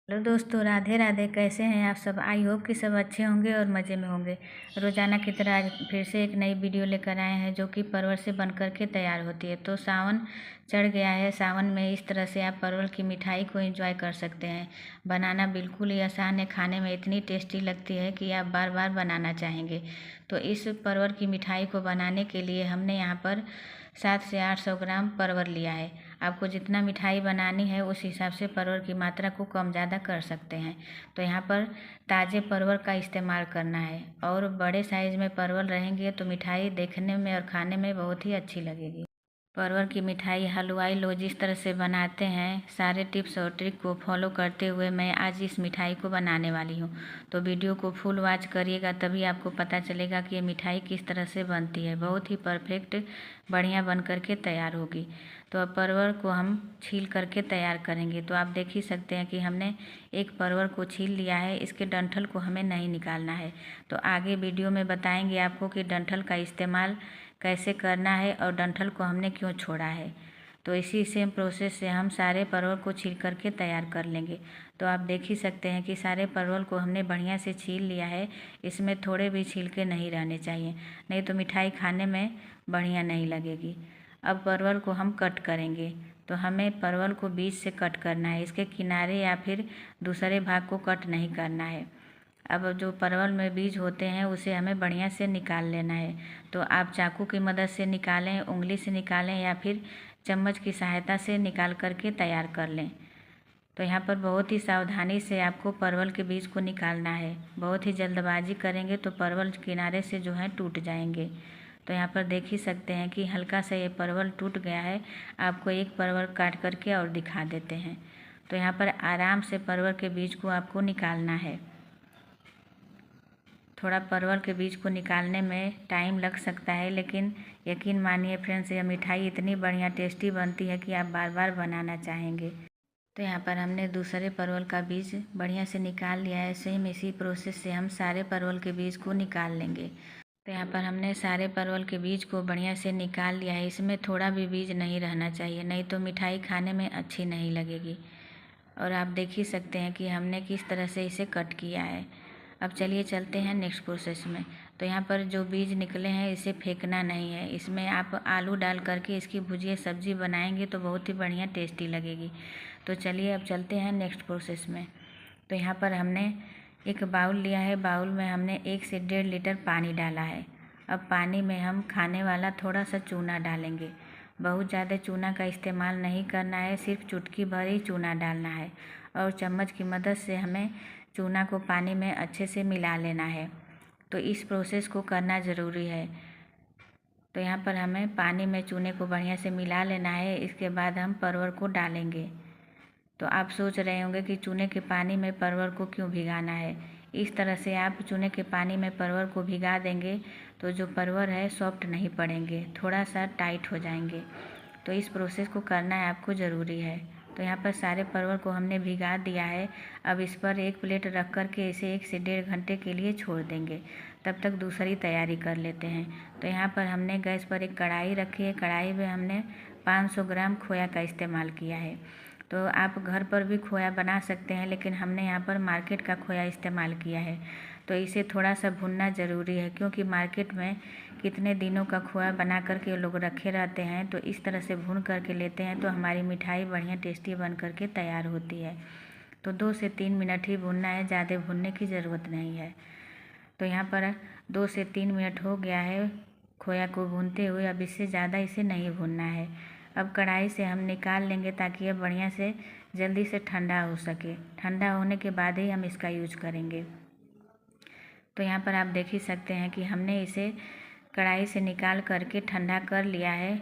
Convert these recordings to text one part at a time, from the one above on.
Hello दोस्तों, राधे राधे। कैसे हैं आप सब? आई होप कि सब अच्छे होंगे और मज़े में होंगे। रोज़ाना की तरह आज फिर से एक नई वीडियो लेकर आए हैं जो कि परवल से बन कर के तैयार होती है। तो सावन चढ़ गया है। सावन में इस तरह से आप परवल की मिठाई को एंजॉय कर सकते हैं। बनाना बिल्कुल ही आसान है, खाने में इतनी टेस्टी लगती है कि आप बार बार बनाना चाहेंगे। तो इस परवल की मिठाई को बनाने के लिए हमने यहाँ पर 700 से 800 ग्राम परवल लिया है। आपको जितना मिठाई बनानी है उस हिसाब से परवल की मात्रा को कम ज़्यादा कर सकते हैं। तो यहाँ पर ताज़े परवल का इस्तेमाल करना है और बड़े साइज़ में परवल रहेंगे तो मिठाई देखने में और खाने में बहुत ही अच्छी लगेगी। परवल की मिठाई हलवाई लोग जिस तरह से बनाते हैं, सारे टिप्स और ट्रिक को फॉलो करते हुए मैं आज इस मिठाई को बनाने वाली हूँ। तो वीडियो को फुल वॉच करिएगा, तभी आपको पता चलेगा कि ये मिठाई किस तरह से बनती है। बहुत ही परफेक्ट बढ़िया बन करके तैयार होगी। तो अब परवल को हम छील करके तैयार करेंगे। तो आप देख ही सकते हैं कि हमने एक परवल को छील लिया है। इसके डंठल को हमें नहीं निकालना है। तो आगे वीडियो में बताएंगे आपको कि डंठल का इस्तेमाल कैसे करना है और डंठल को हमने क्यों छोड़ा है। तो इसी सेम प्रोसेस से हम सारे परवल को छील करके तैयार कर लेंगे। तो आप देख ही सकते हैं कि सारे परवल को हमने बढ़िया से छील लिया है। इसमें थोड़े भी छिलके नहीं रहने चाहिए, नहीं तो मिठाई खाने में बढ़िया नहीं लगेगी। अब परवल को हम कट करेंगे। तो हमें परवल को बीच से कट करना है, इसके किनारे या फिर दूसरे भाग को कट नहीं करना है। अब जो परवल में बीज होते हैं उसे हमें बढ़िया से निकाल लेना है। तो आप चाकू की मदद से निकालें, उंगली से निकालें या फिर चम्मच की सहायता से निकाल करके तैयार कर लें। तो यहाँ पर बहुत ही सावधानी से आपको परवल के बीज को निकालना है। बहुत ही जल्दबाजी करेंगे तो परवल किनारे से जो है टूट जाएंगे। तो यहाँ पर देख ही सकते हैं कि हल्का सा ये परवल टूट गया है। आपको एक परवल काट करके और दिखा देते हैं। तो यहाँ पर आराम से परवल के बीज को आपको निकालना है। थोड़ा परवल के बीज को निकालने में टाइम लग सकता है, लेकिन यकीन मानिए फ्रेंड्स, यह मिठाई इतनी बढ़िया टेस्टी बनती है कि आप बार बार बनाना चाहेंगे। तो यहाँ पर हमने दूसरे परवल का बीज बढ़िया से निकाल लिया है। सेम इसी प्रोसेस से हम सारे परवल के बीज को निकाल लेंगे। तो यहाँ पर हमने सारे परवल के बीज को बढ़िया से निकाल लिया है। इसमें थोड़ा भी बीज नहीं रहना चाहिए, नहीं तो मिठाई खाने में अच्छी नहीं लगेगी। और आप देख ही सकते हैं कि हमने किस तरह से इसे कट किया है। अब चलिए चलते हैं नेक्स्ट प्रोसेस में। तो यहाँ पर जो बीज निकले हैं इसे फेंकना नहीं है। इसमें आप आलू डाल करके इसकी भुजिया सब्जी बनाएंगे तो बहुत ही बढ़िया टेस्टी लगेगी। तो चलिए अब चलते हैं नेक्स्ट प्रोसेस में। तो यहाँ पर हमने एक बाउल लिया है। बाउल में हमने 1 से 1.5 लीटर पानी डाला है। अब पानी में हम खाने वाला थोड़ा सा चूना डालेंगे। बहुत ज़्यादा चूना का इस्तेमाल नहीं करना है, सिर्फ चुटकी भर ही चूना डालना है। और चम्मच की मदद से हमें चूना को पानी में अच्छे से मिला लेना है। तो इस प्रोसेस को करना ज़रूरी है। तो यहाँ पर हमें पानी में चूने को बढ़िया से मिला लेना है। इसके बाद हम परवल को डालेंगे। तो आप सोच रहे होंगे कि चूने के पानी में परवल को क्यों भिगाना है। इस तरह से आप चूने के पानी में परवल को भिगा देंगे तो जो परवल है सॉफ्ट नहीं पड़ेंगे, थोड़ा सा टाइट हो जाएंगे। तो इस प्रोसेस को करना है आपको ज़रूरी है। तो यहाँ पर सारे परवल को हमने भिगा दिया है। अब इस पर एक प्लेट रख कर के इसे 1 से 1.5 घंटे के लिए छोड़ देंगे। तब तक दूसरी तैयारी कर लेते हैं। तो यहाँ पर हमने गैस पर एक कढ़ाई रखी है। कढ़ाई में हमने 500 ग्राम खोया का इस्तेमाल किया है। तो आप घर पर भी खोया बना सकते हैं, लेकिन हमने यहाँ पर मार्केट का खोया इस्तेमाल किया है। तो इसे थोड़ा सा भुनना ज़रूरी है, क्योंकि मार्केट में कितने दिनों का खोया बना करके लोग रखे रहते हैं। तो इस तरह से भून करके लेते हैं तो हमारी मिठाई बढ़िया टेस्टी बन करके तैयार होती है। तो 2 से 3 मिनट ही भूनना है, ज़्यादा भूनने की ज़रूरत नहीं है। तो यहाँ पर 2 से 3 मिनट हो गया है खोया को भूनते हुए। अब इससे ज़्यादा इसे नहीं भूनना है। अब कढ़ाई से हम निकाल लेंगे ताकि यह बढ़िया से जल्दी से ठंडा हो सके। ठंडा होने के बाद ही हम इसका यूज करेंगे। तो यहाँ पर आप देख ही सकते हैं कि हमने इसे कढ़ाई से निकाल करके ठंडा कर लिया है।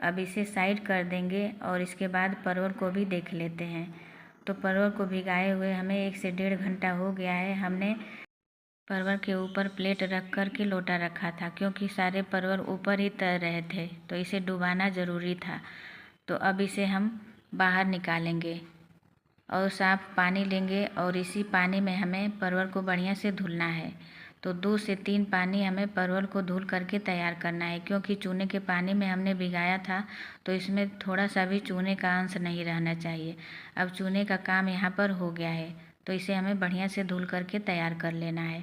अब इसे साइड कर देंगे और इसके बाद परवल को भी देख लेते हैं। तो परवल को भिगाए हुए हमें 1 से 1.5 घंटा हो गया है। हमने परवल के ऊपर प्लेट रख कर के लोटा रखा था, क्योंकि सारे परवल ऊपर ही तर रहे थे, तो इसे डुबाना ज़रूरी था। तो अब इसे हम बाहर निकालेंगे और साफ़ पानी लेंगे और इसी पानी में हमें परवल को बढ़िया से धुलना है। तो 2 से 3 पानी हमें परवल को धुल करके तैयार करना है, क्योंकि चूने के पानी में हमने भिगाया था तो इसमें थोड़ा सा भी चूने का अंश नहीं रहना चाहिए। अब चूने का काम यहाँ पर हो गया है, तो इसे हमें बढ़िया से धुल करके तैयार कर लेना है।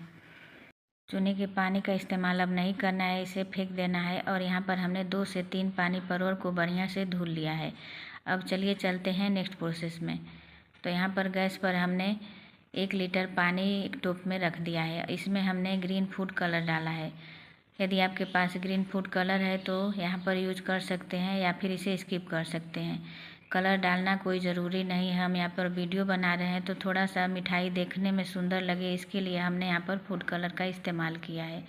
चूने के पानी का इस्तेमाल अब नहीं करना है, इसे फेंक देना है। और यहाँ पर हमने 2 से 3 पानी परवल को बढ़िया से धुल लिया है। अब चलिए चलते हैं नेक्स्ट प्रोसेस में। तो यहाँ पर गैस पर हमने 1 लीटर पानी एक टोप में रख दिया है। इसमें हमने ग्रीन फूड कलर डाला है। यदि आपके पास ग्रीन फूड कलर है तो यहाँ पर यूज कर सकते हैं या फिर इसे स्किप कर सकते हैं। कलर डालना कोई ज़रूरी नहीं है। हम यहाँ पर वीडियो बना रहे हैं तो थोड़ा सा मिठाई देखने में सुंदर लगे, इसके लिए हमने यहाँ पर फूड कलर का इस्तेमाल किया है।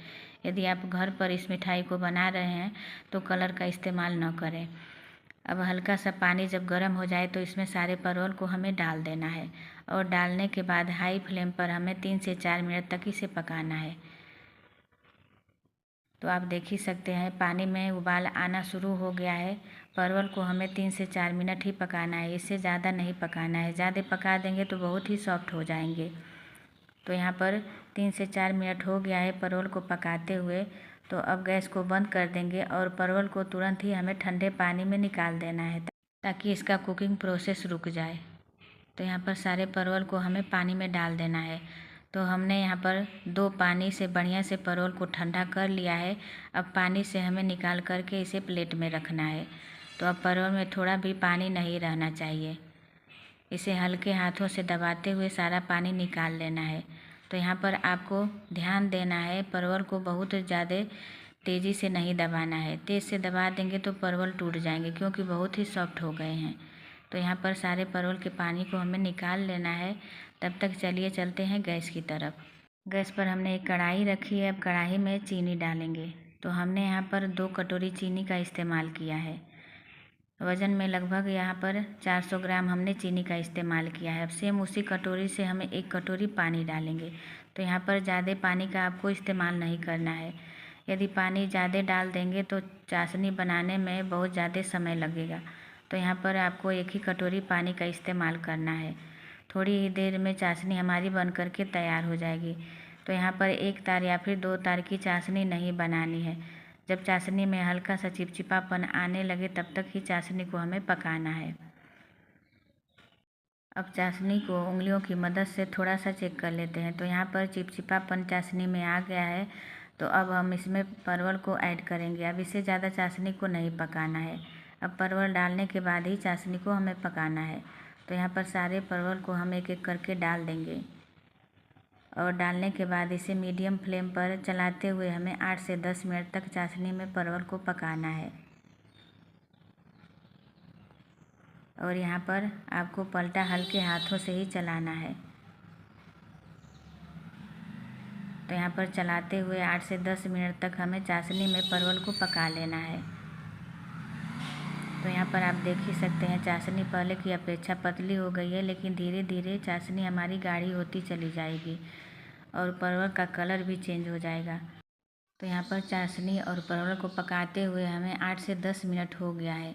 यदि आप घर पर इस मिठाई को बना रहे हैं तो कलर का इस्तेमाल न करें। अब हल्का सा पानी जब गर्म हो जाए तो इसमें सारे परवल को हमें डाल देना है और डालने के बाद हाई फ्लेम पर हमें 3 से 4 मिनट तक इसे पकाना है। तो आप देख ही सकते हैं पानी में उबाल आना शुरू हो गया है। परवल को हमें 3 से 4 मिनट ही पकाना है, इससे ज़्यादा नहीं पकाना है। ज़्यादा पका देंगे तो बहुत ही सॉफ्ट हो जाएंगे। तो यहाँ पर 3 से 4 मिनट हो गया है परवल को पकाते हुए। तो अब गैस को बंद कर देंगे और परवल को तुरंत ही हमें ठंडे पानी में निकाल देना है ताकि इसका कुकिंग प्रोसेस रुक जाए। तो यहाँ पर सारे परवल को हमें पानी में डाल देना है। तो हमने यहाँ पर 2 पानी से बढ़िया से परवल को ठंडा कर लिया है। अब पानी से हमें निकाल करके इसे प्लेट में रखना है। तो अब परवल में थोड़ा भी पानी नहीं रहना चाहिए। इसे हल्के हाथों से दबाते हुए सारा पानी निकाल लेना है। तो यहाँ पर आपको ध्यान देना है, परवल को बहुत ज़्यादा तेज़ी से नहीं दबाना है। तेज़ से दबा देंगे तो परवल टूट जाएंगे क्योंकि बहुत ही सॉफ्ट हो गए हैं। तो यहाँ पर सारे परवल के पानी को हमें निकाल लेना है। तब तक चलिए चलते हैं गैस की तरफ। गैस पर हमने एक कढ़ाई रखी है। अब कढ़ाई में चीनी डालेंगे। तो हमने यहाँ पर 2 कटोरी चीनी का इस्तेमाल किया है। वज़न में लगभग यहाँ पर 400 ग्राम हमने चीनी का इस्तेमाल किया है। अब सेम उसी कटोरी से हमें 1 कटोरी पानी डालेंगे। तो यहाँ पर ज़्यादा पानी का आपको इस्तेमाल नहीं करना है। यदि पानी ज़्यादा डाल देंगे तो चाशनी बनाने में बहुत ज़्यादा समय लगेगा। तो यहाँ पर आपको 1 ही कटोरी पानी का इस्तेमाल करना है। थोड़ी ही देर में चाशनी हमारी बन करके तैयार हो जाएगी। तो यहाँ पर 1 तार या फिर 2 तार की चाशनी नहीं बनानी है। जब चाशनी में हल्का सा चिपचिपापन आने लगे तब तक ही चाशनी को हमें पकाना है। अब चाशनी को उंगलियों की मदद से थोड़ा सा चेक कर लेते हैं। तो यहाँ पर चिपचिपापन चाशनी में आ गया है। तो अब हम इसमें परवल को ऐड करेंगे। अब इससे ज़्यादा चाशनी को नहीं पकाना है। अब परवल डालने के बाद ही चाशनी को हमें पकाना है। तो यहाँ पर सारे परवल को हम एक एक करके डाल देंगे और डालने के बाद इसे मीडियम फ्लेम पर चलाते हुए हमें 8 से 10 मिनट तक चाशनी में परवल को पकाना है। और यहाँ पर आपको पलटा हल्के हाथों से ही चलाना है। तो यहाँ पर चलाते हुए 8 से 10 मिनट तक हमें चाशनी में परवल को पका लेना है। तो यहाँ पर आप देख ही सकते हैं चाशनी पहले की अपेक्षा पतली हो गई है, लेकिन धीरे धीरे चाशनी हमारी गाढ़ी होती चली जाएगी और परवल का कलर भी चेंज हो जाएगा। तो यहाँ पर चाशनी और परवल को पकाते हुए हमें 8 से 10 मिनट हो गया है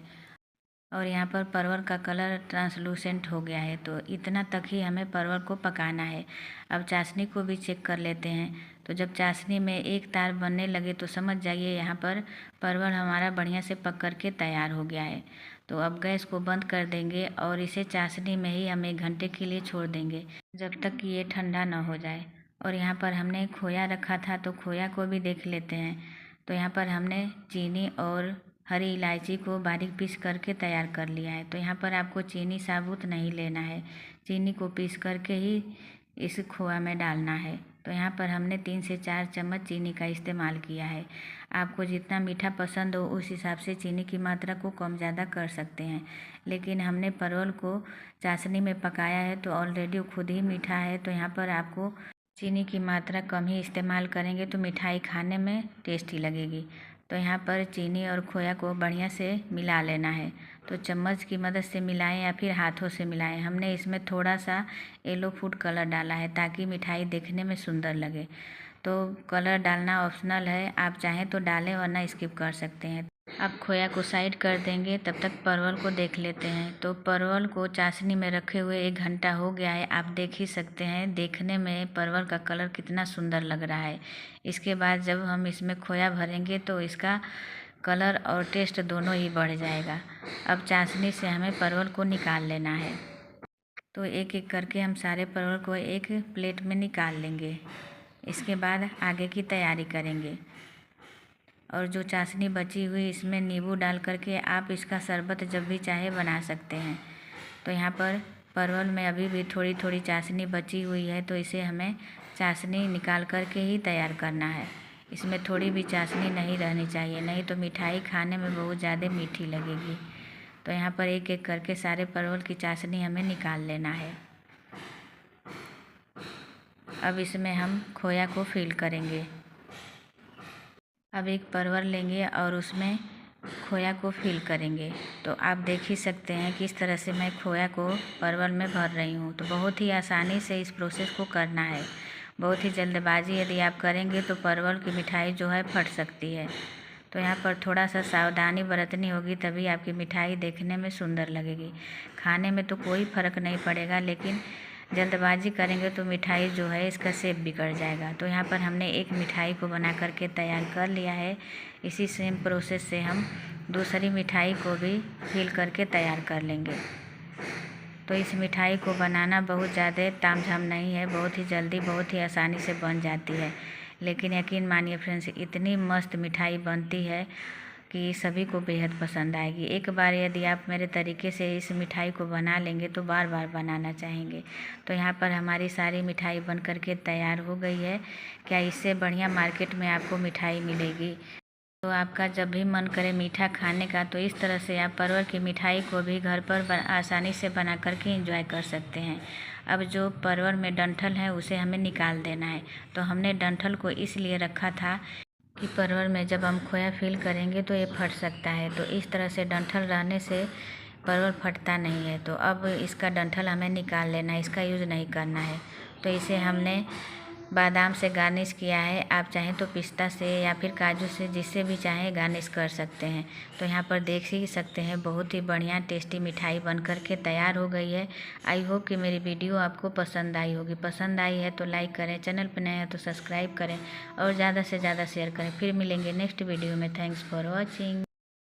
और यहाँ पर परवल का कलर ट्रांसलूसेंट हो गया है। तो इतना तक ही हमें परवल को पकाना है। अब चाशनी को भी चेक कर लेते हैं। तो जब चाशनी में 1 तार बनने लगे तो समझ जाइए यहाँ पर परवल हमारा बढ़िया से पक कर के तैयार हो गया है। तो अब गैस को बंद कर देंगे और इसे चाशनी में ही हम 1 घंटे के लिए छोड़ देंगे जब तक कि ये ठंडा ना हो जाए। और यहाँ पर हमने खोया रखा था तो खोया को भी देख लेते हैं। तो यहाँ पर हमने चीनी और हरी इलायची को बारीक पीस करके तैयार कर लिया है। तो यहाँ पर आपको चीनी साबुत नहीं लेना है, चीनी को पीस करके ही इस खोआ में डालना है। तो यहाँ पर हमने 3 से 4 चम्मच चीनी का इस्तेमाल किया है। आपको जितना मीठा पसंद हो उस हिसाब से चीनी की मात्रा को कम ज़्यादा कर सकते हैं। लेकिन हमने परवल को चाशनी में पकाया है तो ऑलरेडी खुद ही मीठा है। तो यहाँ पर आपको चीनी की मात्रा कम ही इस्तेमाल करेंगे तो मिठाई खाने में टेस्टी लगेगी। तो यहाँ पर चीनी और खोया को बढ़िया से मिला लेना है। तो चम्मच की मदद से मिलाएं या फिर हाथों से मिलाएं। हमने इसमें थोड़ा सा येलो फूड कलर डाला है ताकि मिठाई देखने में सुंदर लगे। तो कलर डालना ऑप्शनल है, आप चाहें तो डालें वरना स्किप कर सकते हैं। अब खोया को साइड कर देंगे, तब तक परवल को देख लेते हैं। तो परवल को चाशनी में रखे हुए 1 घंटा हो गया है, आप देख ही सकते हैं। देखने में परवल का कलर कितना सुंदर लग रहा है। इसके बाद जब हम इसमें खोया भरेंगे तो इसका कलर और टेस्ट दोनों ही बढ़ जाएगा। अब चाशनी से हमें परवल को निकाल लेना है। तो एक एक करके हम सारे परवल को एक प्लेट में निकाल लेंगे। इसके बाद आगे की तैयारी करेंगे। और जो चाशनी बची हुई इसमें नींबू डाल करके आप इसका शरबत जब भी चाहे बना सकते हैं। तो यहाँ पर परवल में अभी भी थोड़ी थोड़ी चाशनी बची हुई है, तो इसे हमें चाशनी निकाल करके ही तैयार करना है। इसमें थोड़ी भी चाशनी नहीं रहनी चाहिए, नहीं तो मिठाई खाने में बहुत ज़्यादा मीठी लगेगी। तो यहाँ पर एक एक करके सारे परवल की चाशनी हमें निकाल लेना है। अब इसमें हम खोया को फिल करेंगे। अब एक परवल लेंगे और उसमें खोया को फिल करेंगे। तो आप देख ही सकते हैं किस तरह से मैं खोया को परवल में भर रही हूँ। तो बहुत ही आसानी से इस प्रोसेस को करना है। बहुत ही जल्दबाजी यदि आप करेंगे तो परवल की मिठाई जो है फट सकती है। तो यहाँ पर थोड़ा सा सावधानी बरतनी होगी, तभी आपकी मिठाई देखने में सुंदर लगेगी। खाने में तो कोई फ़र्क नहीं पड़ेगा, लेकिन जल्दबाजी करेंगे तो मिठाई जो है इसका शेप बिगड़ जाएगा। तो यहाँ पर हमने एक मिठाई को बना करके तैयार कर लिया है। इसी सेम प्रोसेस से हम दूसरी मिठाई को भी फिल करके तैयार कर लेंगे। तो इस मिठाई को बनाना बहुत ज़्यादा तामझाम नहीं है, बहुत ही जल्दी बहुत ही आसानी से बन जाती है। लेकिन यकीन मानिए फ्रेंड्स, इतनी मस्त मिठाई बनती है कि सभी को बेहद पसंद आएगी। एक बार यदि आप मेरे तरीके से इस मिठाई को बना लेंगे तो बार बार बनाना चाहेंगे। तो यहाँ पर हमारी सारी मिठाई बन करके तैयार हो गई है। क्या इससे बढ़िया मार्केट में आपको मिठाई मिलेगी? तो आपका जब भी मन करे मीठा खाने का, तो इस तरह से आप परवल की मिठाई को भी घर पर आसानी से बना करके एंजॉय कर सकते हैं। अब जो परवल में डंठल है उसे हमें निकाल देना है। तो हमने डंठल को इसलिए रखा था कि परवल में जब हम खोया फिल करेंगे तो ये फट सकता है। तो इस तरह से डंठल रहने से परवल फटता नहीं है। तो अब इसका डंठल हमें निकाल लेना है, इसका यूज़ नहीं करना है। तो इसे हमने बादाम से गार्निश किया है। आप चाहें तो पिस्ता से या फिर काजू से, जिससे भी चाहें गार्निश कर सकते हैं। तो यहाँ पर देख ही सकते हैं बहुत ही बढ़िया टेस्टी मिठाई बन करके तैयार हो गई है। आई होप कि मेरी वीडियो आपको पसंद आई होगी। पसंद आई है तो लाइक करें, चैनल पर नए हैं तो सब्सक्राइब करें और ज़्यादा से ज़्यादा शेयर करें। फिर मिलेंगे नेक्स्ट वीडियो में। Thanks for watching.